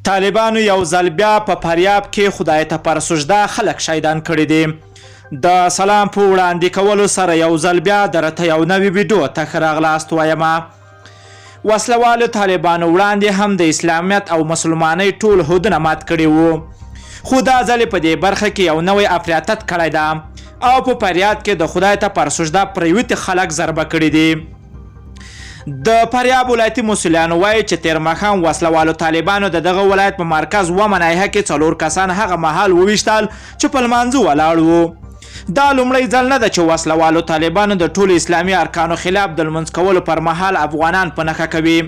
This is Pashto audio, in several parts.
طالبانو یو ځل بیا په فاریاب کې خدای ته پر سجده خلک شهیدان کړي دي. د سلام په وړاندې کولو سره یو ځل بیا درته یو نوی ویډیو ته ښه راغلاست وایم. وسلوالو طالبانو وړاندې هم د اسلامیت او مسلمانۍ ټول حدونه مات کړي وو، خو دا ځل په دې برخه کې یو نوی افراطیت کړی ده او په فریاد کې د خدای ته پر سجده پریوتي خلک ضربه کړي دي. د فاریاب ولایتي مسؤلانو وایي چې تیر ماښام وسلوالو طالبانو د دغه ولایت په مرکز ومه ناحیه کې 4 کسان هغه مهال وویشتل چې په لمانځه ولاړ وو. دا لومړی ځل نه ده چې وسلوالو طالبانو د ټولو اسلامي ارکانو خلاف د لمونځ کولو پر مهال افغانان په نښه کوي،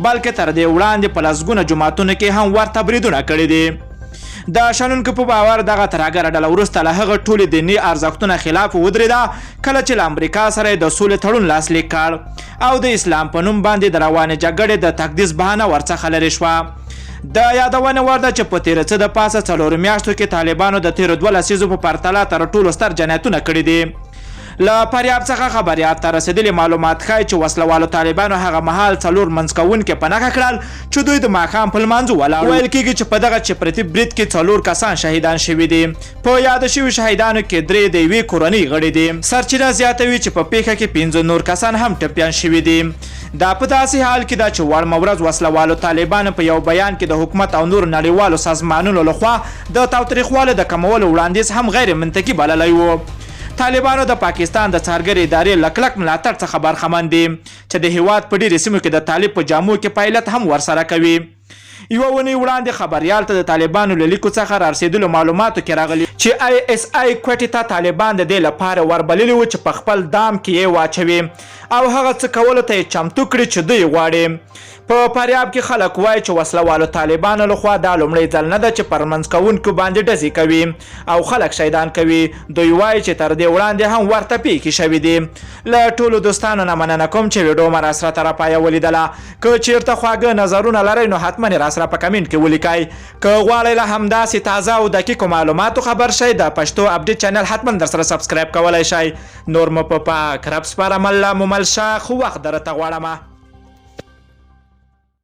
بلکې تر دې وړاندې په لسګونه جوماتونو کې هم ورته بریدونه کړي دي. د شنونکو په باور دغه ترهګره ډله وروسته له هغه ټولې دیني ارزښتونه خلاف ودرېده کله چې له امریکا سره د سولې تړون لاسلیک کړ او د اسلام په نوم باندې د روانې جګړې د تقدیس بهانه ورڅخه لرې شوه. د یادونې وړ ده چې په تېره څه د پاسه 4 میاشتو کې طالبانو د تېرو 2 لسیزو په پرتله تر ټولو ستر جنایتونه کړي دي. له فاریاب څخه خبریات ته رسېدلي معلومات ښایي چې وسلوالو طالبانو هغه مهال 4 منځ کوونکي په نښه کړل چې دوی د ماښام په لمانځه ولاړ. ویل کېږي چې په دغه چپرتي برید کې 4 کسان شهیدان شوي دي. په یاده شوي شهیدانو کې 3 د یوې کورنۍ غړي دي. سرچینه زیاتوي چې په پیښه کې 15 نور کسان هم ټپیان شوي دي. دا په داسې حال کې ده چې وړمه ورځ وسلوالو طالبانو په یو بیان کې د حکومت او نور نړیوالو سازمانونو لخوا د تاوتریخوالو د کمولو وړاندیز هم غیر منطقي بللی و. طالبانو د پاکستان د څارګرې ادارې له کلک ملاتړ څخه برخمن دي چې د هیواد په ډېرې سیمو کې د طالب په جامو کې پایلټ هم ورسره کوي. یوه اونۍ وړاندې خبریال ته د طالبانو له لیکو څخه رارسېدلو معلوماتو کې راغلي چې ISI کوټې ته طالبان د دې لپاره وربللي وو چې په خپل دام کې یې واچوي او هغه څه کولو ته یې چمتو کړي چې دوی غواړي. په فاریاب کې خلک وایي چې وسلوالو طالبانو لخوا دا لومړی ځل نه ده چې پر منځ کوونکو باندې ډزې کوي او خلک شهیدان کوي. دوی وایي چې تر دې وړاندې هم ورته پیښې شوي دي. له ټولو دوستانو نه مننه کوم چې ویډیو مې راسره تر پایه ولیدله. که چیرته خواږه نظرونه لرئ نو حتما یې راسره په کمنټ کې ولیکئ. که غواړئ له همداسې تازه او دقیقو معلوماتو خبر شئ د پښتو اپډیټ چینل حتما در سره سبسکرایب کولی شئ. نور مو په پاک رب سپارم، الله مو مل شه، خو وخت درته غواړم.